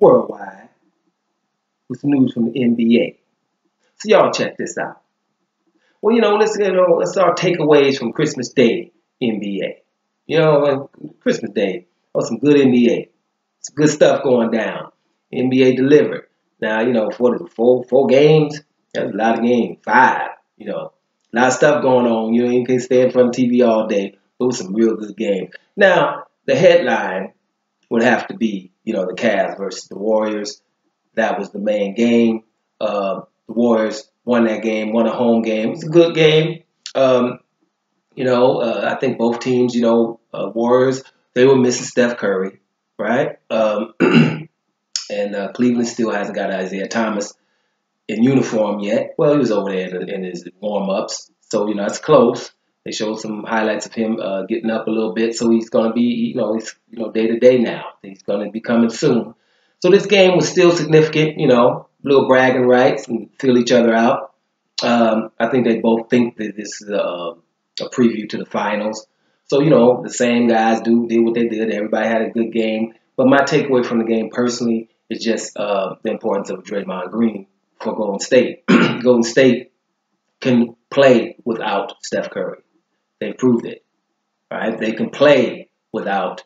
worldwide with some news from the NBA. So y'all check this out. Well, let's start takeaways from Christmas Day NBA. Christmas Day, some good NBA, some good stuff going down. NBA delivered. Now, for the four games, that's a lot of games. 5, a lot of stuff going on. You can stay in front of TV all day. Those were some real good games. Now, the headline would have to be, the Cavs versus the Warriors. That was the main game. The Warriors won that game, won a home game. It was a good game. I think both teams, Warriors, they were missing Steph Curry, right? And Cleveland still hasn't got Isaiah Thomas in uniform yet. Well, he was over there in his warm-ups, so, it's close. They showed some highlights of him getting up a little bit, so he's going to be, he's day-to-day now. He's going to be coming soon. So this game was still significant, little bragging rights and feel each other out. I think they both think that this is a preview to the finals. So, the same guys did what they did. Everybody had a good game. But my takeaway from the game personally is just the importance of Draymond Green for Golden State. Golden State can play without Steph Curry. They proved it. Right? They can play without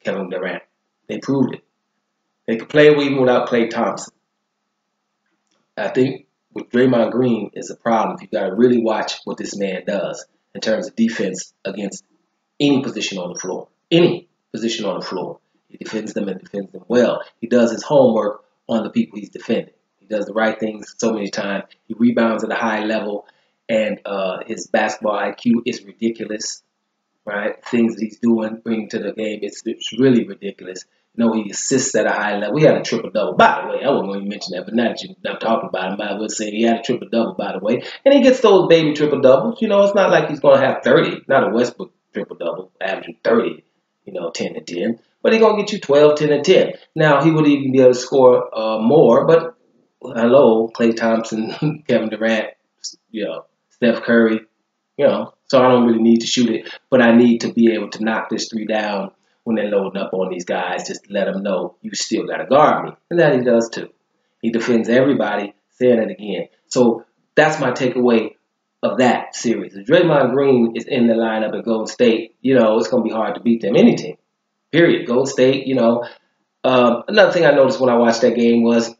Kevin Durant. They proved it. They can play even without Klay Thompson. I think with Draymond Green is a problem. You got to really watch what this man does in terms of defense against any position on the floor. Any position on the floor. He defends them and defends them well. He does his homework on the people he's defending. He does the right things so many times. He rebounds at a high level, and his basketball IQ is ridiculous. Right? Things that he's doing, bringing to the game, it's really ridiculous. He assists at a high level. He had a triple-double. By the way, I wasn't going to mention that, but now that I'm talking about him, I would say he had a triple-double, by the way. And he gets those baby triple-doubles. It's not like he's going to have 30. Not a Westbrook triple-double, averaging 30, 10 and 10. But he's going to get you 12, 10, and 10. Now, he would even be able to score more, but hello, Klay Thompson, Kevin Durant, Steph Curry, so I don't really need to shoot it, but I need to be able to knock this 3 down when they're loading up on these guys, just to let them know you still got to guard me. And that he does too. He defends everybody, saying it again. So that's my takeaway of that series. If Draymond Green is in the lineup at Golden State, it's going to be hard to beat them, any team. Period. Golden State, another thing I noticed when I watched that game was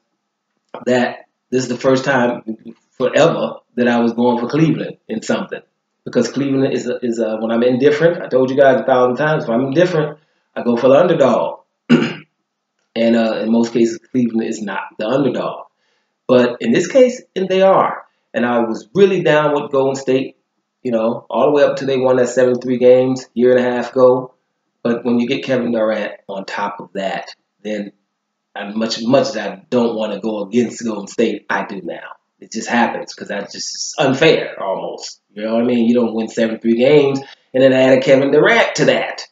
that this is the first time forever that I was going for Cleveland in something. Because Cleveland is when I'm indifferent, I told you guys 1,000 times, if I'm indifferent, I go for the underdog. And in most cases, Cleveland is not the underdog. But in this case, they are. And I was really down with Golden State, all the way up to they won that 7-3 games, year and a half ago. But when you get Kevin Durant on top of that, then as much as I don't want to go against Golden State, I do now. It just happens because that's just unfair almost. You know what I mean? You don't win 7-3 games and then add a Kevin Durant to that.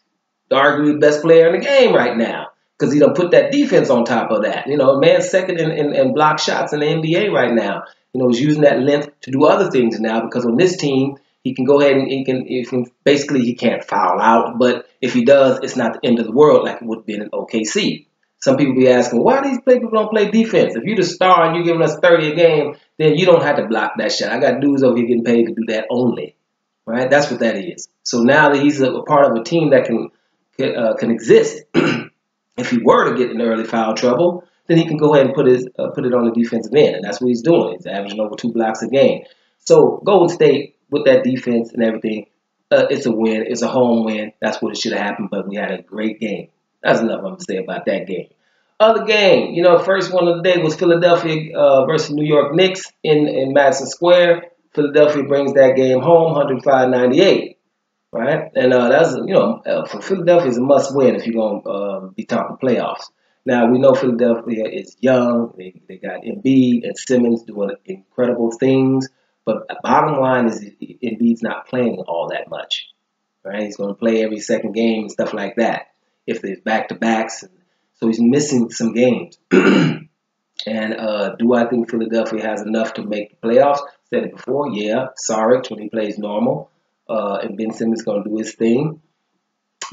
Arguably the best player in the game right now because he don't put that defense on top of that. Man's second in block shots in the NBA right now. He's using that length to do other things now because on this team, he can go ahead and he can't foul out. But if he does, it's not the end of the world like it would have been in OKC. Some people be asking, why these people don't play defense? If you're the star and you're giving us 30 a game, then you don't have to block that shot. I got dudes over here getting paid to do that only. Right? That's what that is. So now that he's a part of a team that can exist, if he were to get in early foul trouble, then he can go ahead and put it on the defensive end. And that's what he's doing. He's averaging over 2 blocks a game. So Golden State, with that defense and everything, it's a win. It's a home win. That's what it should have happened, but we had a great game. That's enough I'm going to say about that game. Other game, first one of the day was Philadelphia versus New York Knicks in Madison Square. Philadelphia brings that game home, 105-98, right? And that's, for Philadelphia, it's a must-win if you're going to be talking playoffs. Now, we know Philadelphia is young. They got Embiid and Simmons doing incredible things. But the bottom line is Embiid's not playing all that much, right? He's going to play every second game and stuff like that. If there's back-to-backs. So he's missing some games. And do I think Philadelphia has enough to make the playoffs? Said it before, yeah. Saric, when he plays normal. And Ben Simmons is going to do his thing.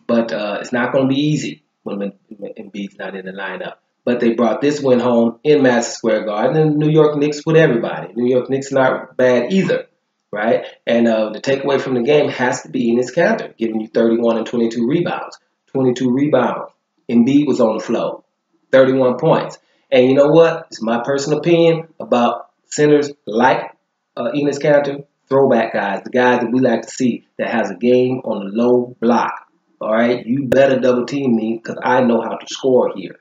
But it's not going to be easy when Embiid's not in the lineup. but they brought this win home in Madison Square Garden. And the New York Knicks with everybody. New York Knicks not bad either, right? And the takeaway from the game has to be Enes Kanter, giving you 31 and 22 rebounds. 22 rebounds. Embiid was on the floor. 31 points. And you know what? It's my personal opinion about centers like Enes Kanter, throwback guys, the guys that we like to see that has a game on the low block. All right? You better double team me because I know how to score here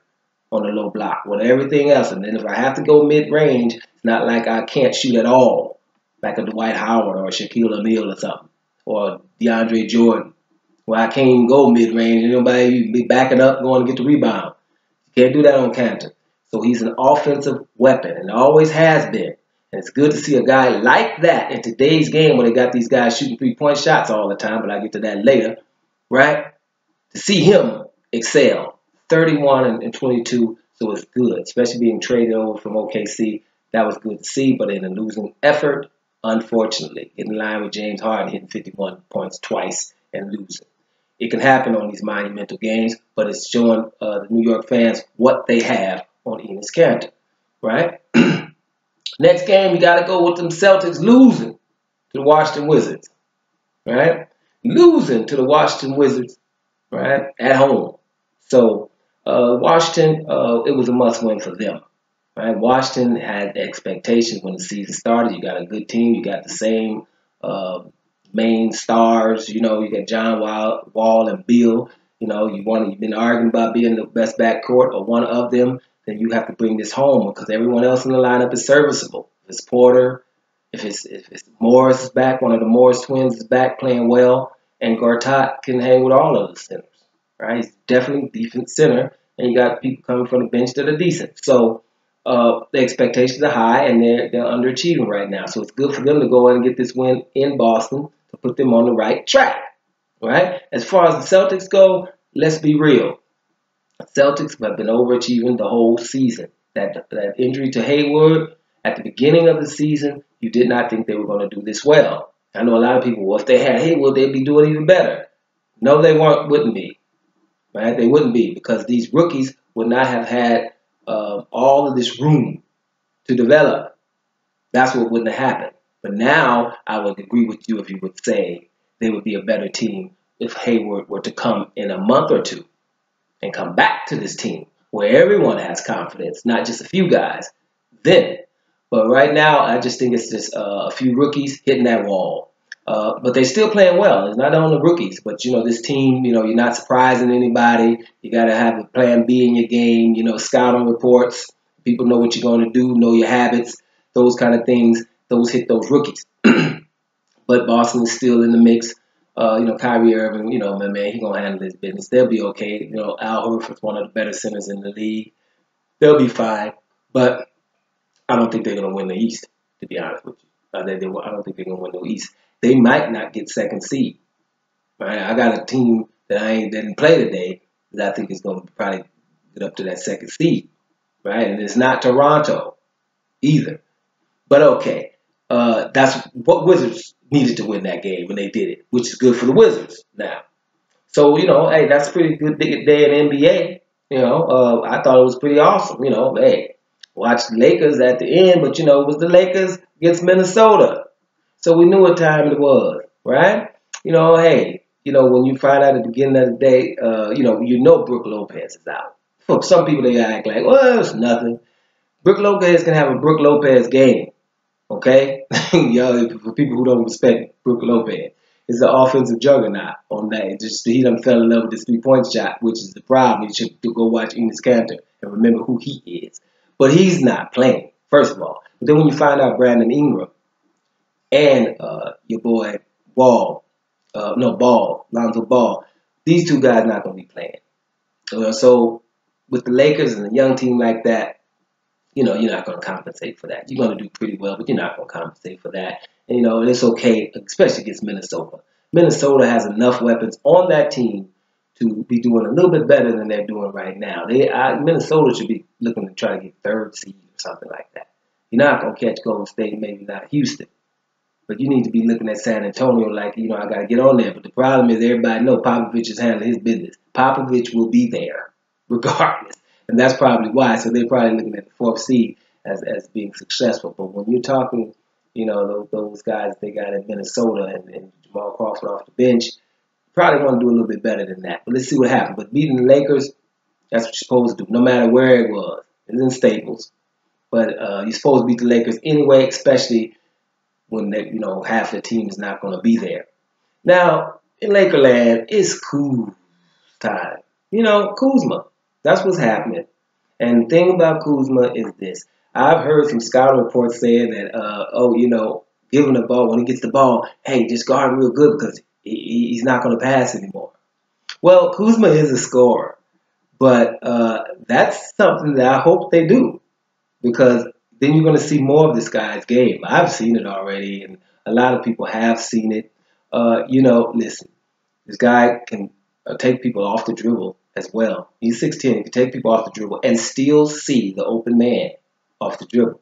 on the low block with everything else. And then if I have to go mid-range, it's not like I can't shoot at all, like a Dwight Howard or Shaquille O'Neal or something, or DeAndre Jordan, where I can't even go mid-range and nobody be backing up going to get the rebound. You can't do that on Kanter. So he's an offensive weapon and always has been. And it's good to see a guy like that in today's game when they got these guys shooting three-point shots all the time, but I'll get to that later, right? To see him excel, 31 and 22, so it's good, especially being traded over from OKC. That was good to see, but in a losing effort, unfortunately, in line with James Harden hitting 51 points twice and losing. It can happen on these monumental games, but it's showing the New York fans what they have on Enes Kanter, right? Next game, you got to go with them Celtics losing to the Washington Wizards, right? Losing to the Washington Wizards, right, at home. So Washington, it was a must-win for them, right? Washington had expectations when the season started. You got a good team. You got the same main stars. You know, you got John Wall and Beal. You know, you've been arguing about being the best backcourt or one of them. Then you have to bring this home because everyone else in the lineup is serviceable. If it's Porter, if it's Morris is back, one of the Morris twins is back playing well, and Gortat can hang with all of the centers, right? He's definitely a decent center, and you got people coming from the bench that are decent. So the expectations are high, and they're underachieving right now. So it's good for them to go and get this win in Boston to put them on the right track, right? As far as the Celtics go, let's be real. Celtics have been overachieving the whole season. That injury to Hayward at the beginning of the season, you did not think they were going to do this well. I know a lot of people, well, if they had Hayward, they'd be doing even better. No, they wouldn't be. Right? They wouldn't be because these rookies would not have had all of this room to develop. That's what wouldn't have happened. But now I would agree with you if you would say they would be a better team if Hayward were to come in a month or two and come back to this team where everyone has confidence, not just a few guys, then. But right now, I just think it's just a few rookies hitting that wall. But they're still playing well. It's not only rookies, but, you know, this team, you know, you're not surprising anybody. You got to have a plan B in your game, you know, scouting reports. People know what you're going to do, know your habits, those kind of things. Those hit those rookies. But Boston is still in the mix. You know, Kyrie Irving, you know, my man, he's going to handle his business. They'll be okay. You know, Al Horford's one of the better centers in the league. They'll be fine. But I don't think they're going to win the East, to be honest with you. I don't think they're going to win the East. They might not get second seed. Right? I got a team that didn't play today that I think is going to probably get up to that second seed. Right? And it's not Toronto either. But okay, that's what Wizards needed to win that game, and they did it, which is good for the Wizards now. So, you know, hey, that's a pretty good day in NBA. You know, I thought it was pretty awesome. You know, hey, watch the Lakers at the end, but, you know, it was the Lakers against Minnesota. So we knew what time it was, right? You know, hey, you know, when you find out at the beginning of the day, you know Brook Lopez is out. For some people, they act like, well, it's nothing. Brook Lopez can have a Brook Lopez game. Okay? For people who don't respect Brook Lopez. It's the offensive juggernaut on that. Just he done fell in love with this three-point shot, which is the problem. You should go watch Enes Kanter and remember who he is. But he's not playing, first of all. But then when you find out Brandon Ingram and your boy Lonzo Ball, these two guys not going to be playing. So with the Lakers and a young team like that, you know, you're not going to compensate for that. You're going to do pretty well, but you're not going to compensate for that. And, you know, it's okay, especially against Minnesota. Minnesota has enough weapons on that team to be doing a little bit better than they're doing right now. Minnesota should be looking to try to get third seed or something like that. You're not going to catch Golden State, maybe not Houston. But you need to be looking at San Antonio like, you know, I got to get on there. But the problem is everybody knows Popovich is handling his business. Popovich will be there regardless. And that's probably why. So they're probably looking at the fourth seed as being successful. But when you're talking, those guys they got in Minnesota and Jamal Crawford off the bench, probably want to do a little bit better than that. But let's see what happens. But beating the Lakers, that's what you're supposed to do, no matter where it was. It's in Staples. But you're supposed to beat the Lakers anyway, especially when half the team is not going to be there. Now, in Lakerland, it's Kuz time. Kuzma. That's what's happening. And the thing about Kuzma is this. I've heard some scouting reports saying that, give him the ball. When he gets the ball, hey, just guard him real good because he's not going to pass anymore. Well, Kuzma is a scorer. But that's something that I hope they do. Because then you're going to see more of this guy's game. I've seen it already, and a lot of people have seen it. Listen, this guy can take people off the dribble as well. He's 6'10", he can take people off the dribble and still see the open man off the dribble.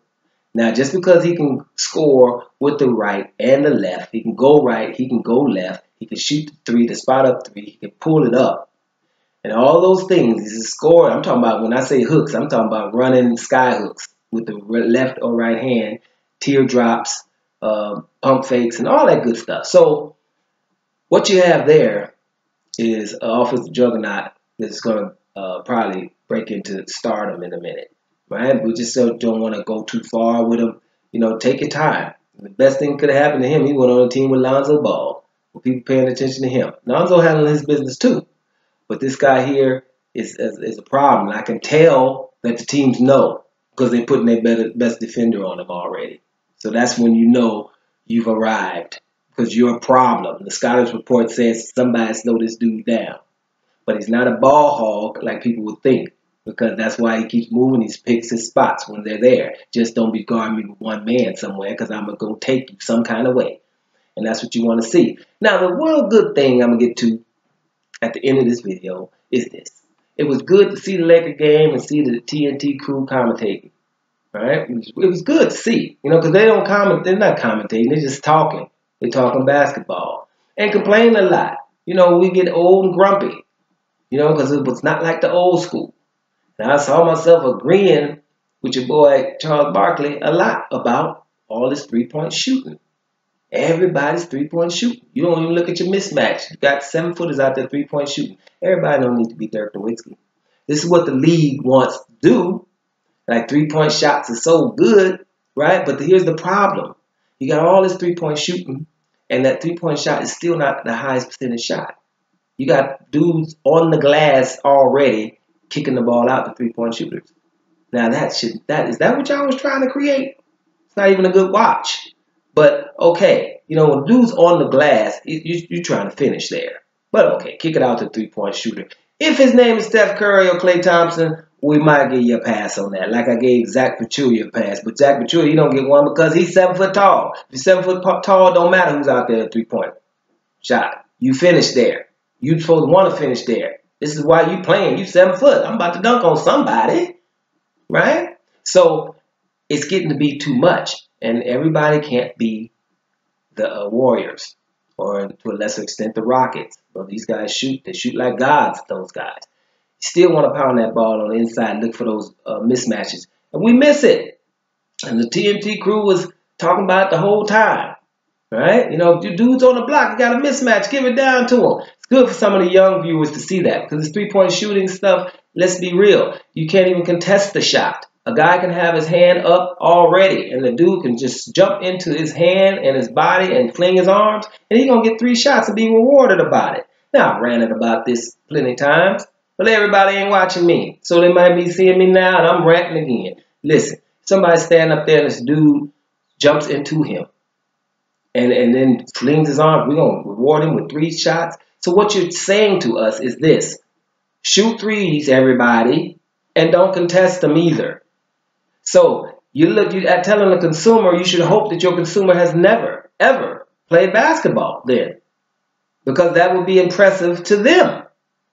Now, just because he can score with the right and the left, he can go right, he can go left, he can shoot the three, the spot up three, he can pull it up. And all those things, he's a scorer. I'm talking about, when I say hooks, I'm talking about running sky hooks with the left or right hand, teardrops, pump fakes, and all that good stuff. So what you have there is an offensive juggernaut that's going to probably break into stardom in a minute, right? We just don't want to go too far with him. Take your time. The best thing could have happened to him, he went on a team with Lonzo Ball, with people paying attention to him. Lonzo handling his business too. But this guy here is a problem. And I can tell that the teams know because they're putting their best defender on him already. So that's when you know you've arrived because you're a problem. The scouting report says somebody slow this dude down. But he's not a ball hog like people would think because that's why he keeps moving. He picks his spots when they're there. Just don't be guarding me with one man somewhere because I'm going to take you some kind of way. And that's what you want to see. Now, the one good thing I'm going to get to at the end of this video is this. It was good to see the Laker game and see the TNT crew commentating. Right? It was good to see, because they don't comment. They're not commentating. They're just talking. They're talking basketball and complaining a lot. We get old and grumpy, because it was not like the old school. And I saw myself agreeing with your boy Charles Barkley a lot about all this three-point shooting. Everybody's three-point shooting. You don't even look at your mismatch. You got 7-footers out there three-point shooting. Everybody don't need to be Dirk Nowitzki. This is what the league wants to do. Like three-point shots are so good, right? But here's the problem. You got all this three-point shooting, and that three-point shot is still not the highest percentage shot. You got dudes on the glass already kicking the ball out to three-point shooters. Now is that what y'all was trying to create? It's not even a good watch. But okay, when dude's on the glass, you're trying to finish there. But okay, kick it out to three-point shooter. If his name is Steph Curry or Klay Thompson, we might give you a pass on that. Like I gave Zach Pachulia a pass. But Zach Pachulia, he don't get one because he's 7 foot tall. If you're 7 foot tall, don't matter who's out there at three-point shot. You finish there. You're supposed to want to finish there. This is why you playing. You 7 foot. I'm about to dunk on somebody. Right? So it's getting to be too much. And everybody can't be the Warriors or to a lesser extent the Rockets. Well, these guys shoot. They shoot like gods, those guys. You still want to pound that ball on the inside and look for those mismatches. And we miss it. And the TNT crew was talking about it the whole time. Right? If your dude's on the block, you got a mismatch. Give it down to him. It's good for some of the young viewers to see that because this three-point shooting stuff, let's be real. You can't even contest the shot. A guy can have his hand up already, and the dude can just jump into his hand and his body and fling his arms, and he's going to get 3 shots and be rewarded about it. Now, I've ranted about this plenty of times, but everybody ain't watching me. So they might be seeing me now, and I'm ranting again. Listen, somebody stand up there and this dude jumps into him and then flings his arm. We're going to reward him with 3 shots. So what you're saying to us is this. Shoot threes, everybody, and don't contest them either. So you're telling the consumer you should hope that your consumer has never, ever played basketball then. Because that would be impressive to them.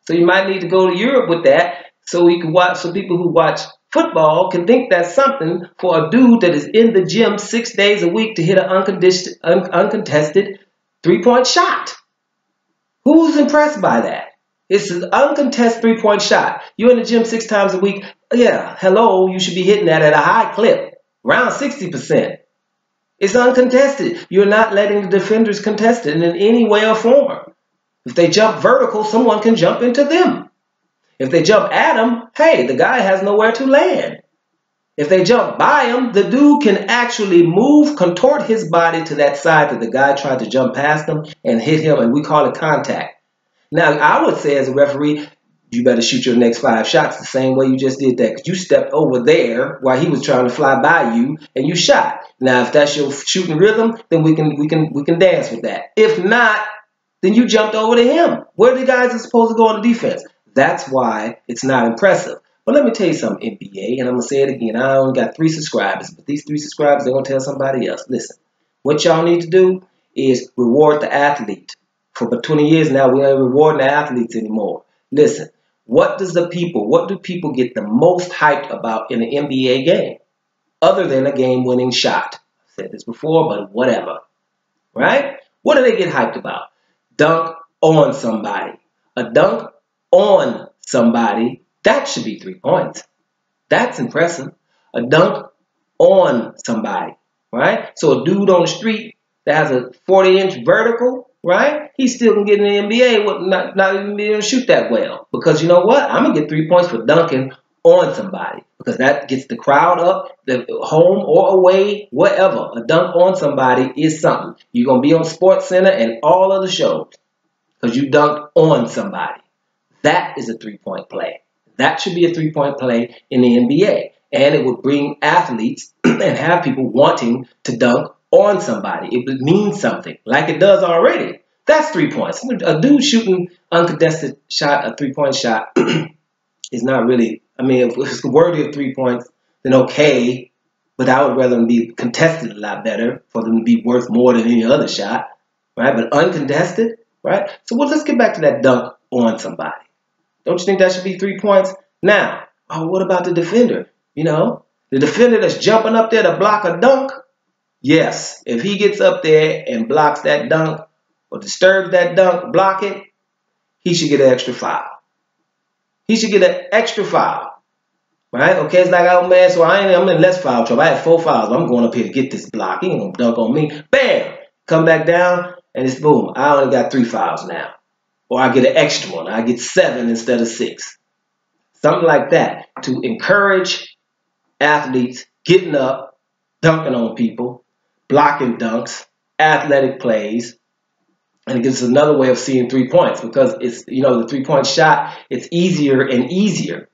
So you might need to go to Europe with that so you can watch, so people who watch football can think that's something for a dude that is in the gym 6 days a week to hit an uncontested three-point shot. Who's impressed by that? It's an uncontested three-point shot. You're in the gym 6 times a week. Yeah, hello, you should be hitting that at a high clip, around 60%. It's uncontested. You're not letting the defenders contest it in any way or form. If they jump vertical, someone can jump into them. If they jump at him, hey, the guy has nowhere to land. If they jump by him, the dude can actually move, contort his body to that side that the guy tried to jump past him and hit him, and we call it contact. Now, I would say as a referee, you better shoot your next 5 shots the same way you just did that, because you stepped over there while he was trying to fly by you and you shot. Now, if that's your shooting rhythm, then we can dance with that. If not, then you jumped over to him. Where the guys are supposed to go on the defense? That's why it's not impressive. But let me tell you something, NBA, and I'm going to say it again. I only got 3 subscribers, but these 3 subscribers, they're going to tell somebody else. Listen, what y'all need to do is reward the athlete. For about 20 years now, we ain't rewarding the athletes anymore. Listen, what do people get the most hyped about in an NBA game? Other than a game-winning shot. I've said this before, but whatever. Right? What do they get hyped about? Dunk on somebody. A dunk on somebody, that should be 3 points. That's impressive. A dunk on somebody, right? So a dude on the street that has a 40-inch vertical, right? He still can get in the NBA with not even being able to shoot that well. Because you know what? I'm going to get 3 points for dunking on somebody. Because that gets the crowd up, the home or away, whatever. A dunk on somebody is something. You're going to be on SportsCenter and all other shows. Because you dunked on somebody. That is a 3-point play. That should be a 3-point play in the NBA. And it would bring athletes and have people wanting to dunk on somebody. It would mean something, like it does already. That's 3 points. A dude shooting uncontested shot, a 3-point shot, is not really, I mean, if it's worthy of 3 points, then okay. But I would rather them be contested a lot better for them to be worth more than any other shot, right? But uncontested, right? So let's get back to that dunk on somebody. Don't you think that should be 3 points? Now, what about the defender? You know, the defender that's jumping up there to block a dunk? Yes, if he gets up there and blocks that dunk or disturbs that dunk, block it, he should get an extra foul. He should get an extra foul, right? Okay, it's like, oh man, so I'm in less foul trouble. I had 4 fouls. I'm going up here to get this block. He ain't going to dunk on me. Bam! Come back down, and it's boom. I only got 3 fouls now. Or I get an extra one. I get 7 instead of 6. Something like that to encourage athletes getting up, dunking on people, blocking dunks, athletic plays. And it gives us another way of seeing 3 points because it's, you know, the 3-point shot, it's easier and easier.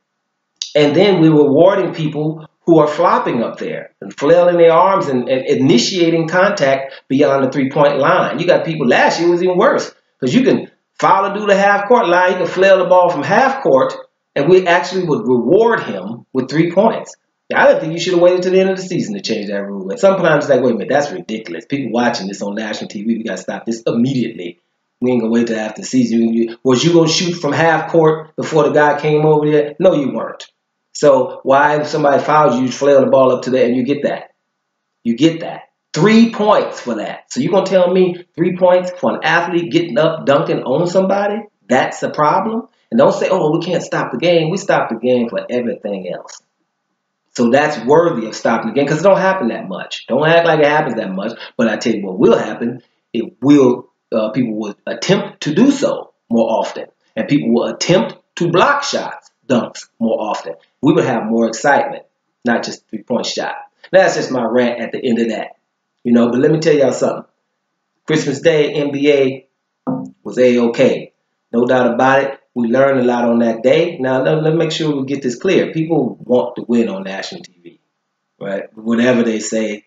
And then we're rewarding people who are flopping up there and flailing their arms and initiating contact beyond the 3-point line. You got people, last year it was even worse because you can foul a dude at half-court line, he can flail the ball from half-court, and we actually would reward him with 3 points. I don't think you should have waited to the end of the season to change that rule. And sometimes it's like, wait a minute, that's ridiculous. People watching this on national TV, we got to stop this immediately. We ain't going to wait till after the season. Was you going to shoot from half court before the guy came over there? No, you weren't. So why if somebody fouls you, you flail the ball up to there and you get that? You get that. 3 points for that. So you're going to tell me 3 points for an athlete getting up, dunking on somebody? That's a problem? And don't say, oh, we can't stop the game. We stop the game for everything else. So that's worthy of stopping the game because it don't happen that much. Don't act like it happens that much. But I tell you what will happen. It will. People will attempt to do so more often. And people will attempt to block shots, dunks more often. We would have more excitement, not just 3-point shot. That's just my rant at the end of that. You know, but let me tell y'all something. Christmas Day, NBA was A-OK. No doubt about it. We learned a lot on that day. Now, let's make sure we get this clear. People want to win on national TV, right? Whatever they say,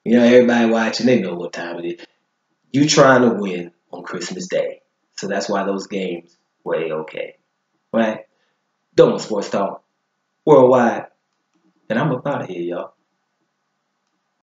you know, everybody watching, they know what time it is. You trying to win on Christmas Day. So that's why those games were A-OK, right? Domo Sports Talk, worldwide. And I'm up out of here, y'all.